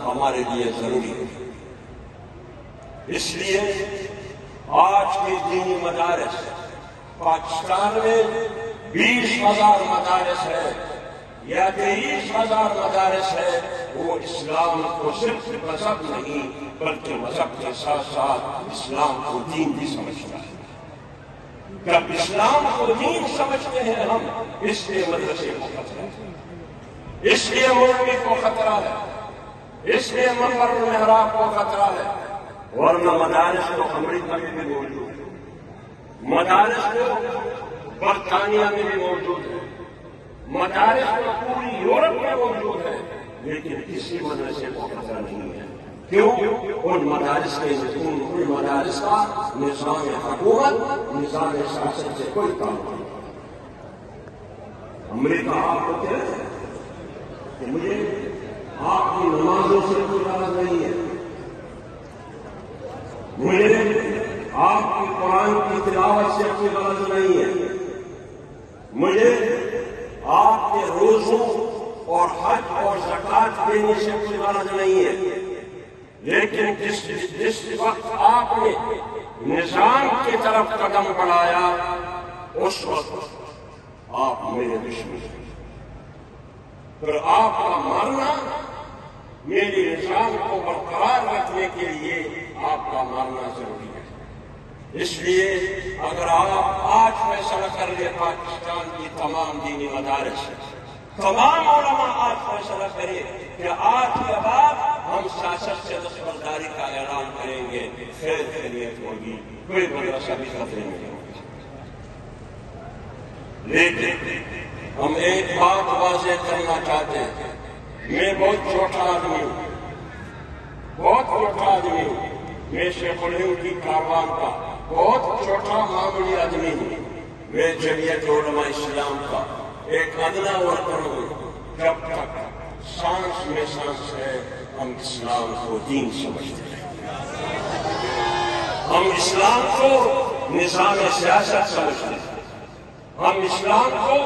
ہمارے لیے ضروری ہے۔ اس لیے آج کے دینی مدارس پاکستان میں 20,000 مدارس ہے یا 23,000 مدارس ہے، وہ اسلام کو صرف مذہب نہیں بلکہ مذہب کے ساتھ ساتھ اسلام کو دین بھی سمجھتا ہے۔ جب اسلام کو دین سمجھتے ہیں ہم، اس لیے مدرسے کو خطرہ ہے، اس لیے مولوی کو خطرہ ہے، اس لیے منبر محراب کو خطرہ ہے۔ ورنہ مدارس تو امریکہ میں بھی موجود ہے، مدارس تو برطانیہ میں بھی موجود ہے، مدارس تو پوری یورپ میں موجود ہے، لیکن کسی مدرسے کو خطرہ نہیں ہے۔ کیوں؟ ان مدارس کا نظام حکومت، نظام سیاست سے کوئی تعلق نہیں۔ امریکہ آپ کو کہہ رہے ہیں کہ مجھے آپ کی نمازوں سے کوئی غرض نہیں ہے، مجھے آپ کی قرآن کی تلاوت سے کوئی غرض نہیں ہے، مجھے آپ کے روزوں اور حج اور زکوٰۃ دینے سے کوئی غرض نہیں ہے، لیکن جس وقت آپ نے نظام کی طرف قدم بڑھایا اس وقت آپ میرے دشمن ہیں۔ پھر آپ کا مارنا میرے نظام کو برقرار رکھنے کے لیے آپ کا مارنا ضروری ہے۔ اس لیے اگر آپ آج فیصلہ کر لیں پاکستان کی تمام دینی مدارس، تمام علماء آج فیصلہ کریں کہ آج کے بعد ہم سیاست سے دستبرداری کا اعلان کریں گے، خیر خیریت ہوگی، کوئی مدرسہ بھی خطرے میں نہیں ہوگا۔ لیکن ہم ایک بات واضح کرنا چاہتے ہیں، میں بہت چھوٹا آدمی ہوں، بہت چھوٹا آدمی ہوں، میں شیخ الہند کی کاروان کا بہت چھوٹا معمولی آدمی ہوں، میں جمعیت علماء اسلام کا ایک ادنا ورکر ہوں۔ جب تک سانس میں سانس ہے ہم اسلام کو دین سمجھتے ہیں، ہم اسلام کو نظام سیاست سمجھتے ہیں، ہم اسلام کو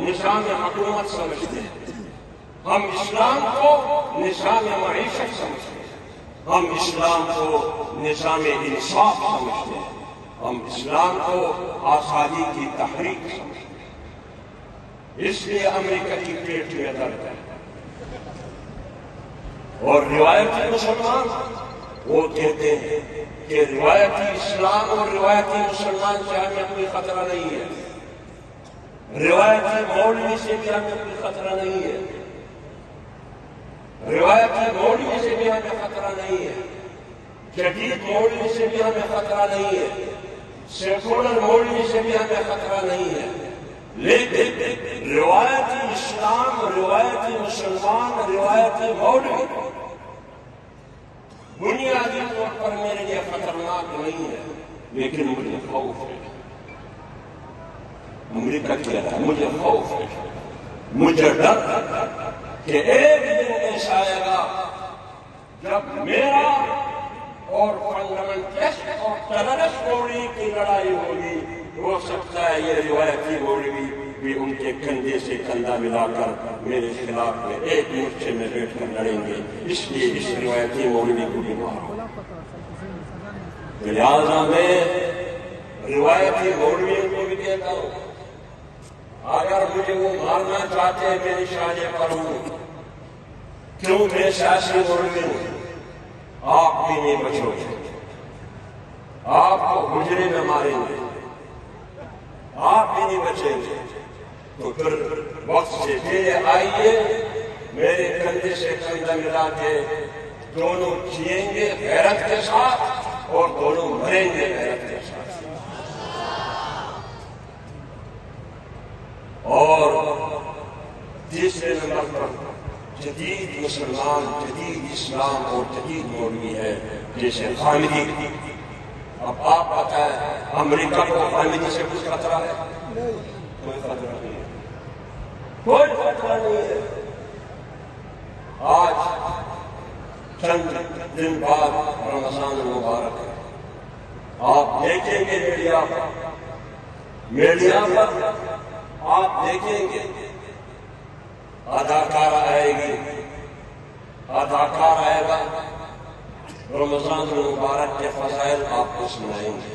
نظام حکومت سمجھتے ہیں، ہم اسلام کو نظام معیشت سمجھتے ہیں، ہم اسلام کو نظام انصاف سمجھتے ہیں، ہم اسلام کو آزادی کی تحریک سمجھتے ہیں۔ اس لیے امریکہ کی پیٹ میں درد ہے، اور روایتی مسلمان وہ کہتے ہیں کہ روایتی اسلام اور روایتی مسلمان سے ہمیں کوئی خطرہ نہیں ہے، روایتی مولوی سے بھی ہمیں کوئی خطرہ نہیں ہے، روایتی مولوی سے بھی ہمیں خطرہ نہیں ہے، جدید مولوی سے بھی ہمیں خطرہ نہیں ہے، سیکولر مولوی سے بھی ہمیں خطرہ نہیں ہے، لیکن روایتی اسلام، روایتی مسلمان، روایتی مولوی بنیادی طور پر میرے لیے خطرناک نہیں ہے، لیکن مجھے خوف ہے۔ امریکہ کہہ رہا ہے مجھے خوف ہے، مجھے ڈر ہے کہ ایک دن ایسا آئے گا جب میرا اور فنڈامنٹلسٹ اور ٹیررسٹ مولوی کی لڑائی ہوگی، ہو سکتا ہے یہ روایتی مولوی بھی ان کے کندھے سے کندھا ملا کر میرے خلاف میں ایک مورچے میں بیٹھ کر لڑیں گے، اس لیے اس روایتی مولوی کو بھی مارو۔ لہٰذا میں روایتی مولویوں کو بھی کہتا ہوں، اگر مجھے وہ مارنا چاہتے ہیں میں نشانے پر ہوں، کیوں میں سیاسی مولوی ہوں، آپ بھی نہیں بچو گے، آپ کو حجرے میں ماریں گے، آپ بھی نہیں بچیں گے، تو پھر وقت سے پہلے آئیے، میرے کندھے سے کندھا ملا کے دونوں جیئیں گے غیرت کے ساتھ اور دونوں مریں گے غیرت کے ساتھ۔ اور تیسرے نمبر پر جدید مسلمان، جدید اسلام اور جدید مولوی ہے جیسے خامدی۔ اب آپ بتائیں امریکہ کو خامدی سے کچھ خطرہ ہے؟ کوئی خطرہ نہیں ہے، کوئی خطرہ نہیں ہے۔ آج چند دن بعد رمضان المبارک ہے، آپ دیکھیں گے میڈیا پر آپ دیکھیں گے اداکار آئے گی، اداکار آئے گا رمضان المبارک کے فضائل آپ کو سنائیں گے.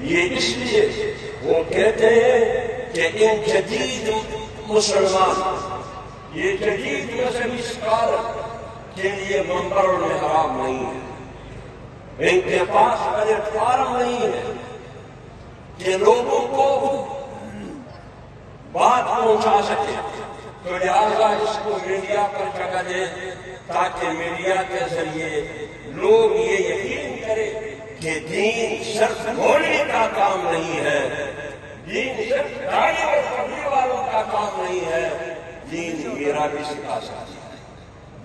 یہ اس لیے وہ کہتے ہیں کہ ان جدید مسلمان، یہ جدید مذہبی اسکالر کے لیے منبر المحراب نہیں ہے، ان کے پاس پلیٹ فارم نہیں ہے کہ لوگوں کو بات پہنچا سکے. تو لہٰذا اس کو میڈیا پر جگہ دے تاکہ میڈیا کے ذریعے لوگ یہ یقین کرے کہ دین صرف بولنے کا کام نہیں ہے، دین صرف داڑھی اور پگڑی والوں کا کام نہیں ہے، دین میرا بھی سکھا سکتی ہے،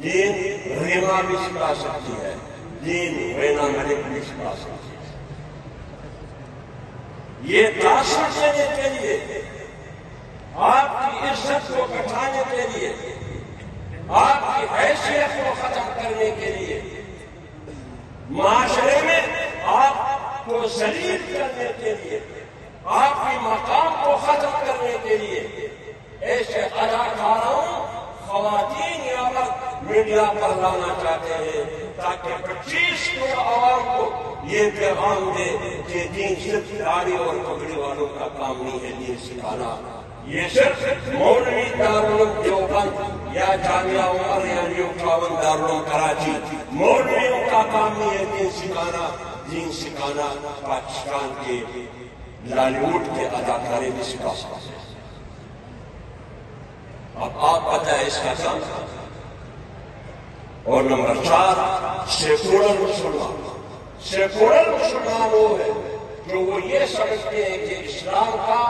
دین ریما بھی سکھا سکتی ہے، دین وینا ملک بھی سکھا سکتی ہے. یہ تاثر دینے کے لیے، آپ کی عزت کو بچانے کے لیے، آپ کی حیثیت کو ختم کرنے کے لیے، معاشرے میں آپ کو ذلیل کرنے کے لیے، آپ کی مقام کو ختم کرنے کے لیے ایسے اداکاروں، خواتین یا مرد میڈیا پر لانا چاہتے ہیں تاکہ 25 کروڑ عوام کو یہ پیغام دے کہ دین صرف داڑھی اور پگڑی والوں کا کام نہیں ہے دین سکھانا. یہ صرف مولوی دارالعلوم دیوبند یا جامعہ عمر یا نیو ٹاؤن دارالعلوم کراچی مولویوں کا کام نہیں ہے دین سکھانا. دین سکھانا پاکستان کے لالی ووڈ کے اداکارے بھی سکھا سکتے ہیں. اب آپ پتہ ہے اس کا کام. اور نمبر 4، سیکولر مسلمان. سیکولر مسلمان وہ ہے جو وہ یہ سمجھتے ہیں کہ اسلام کا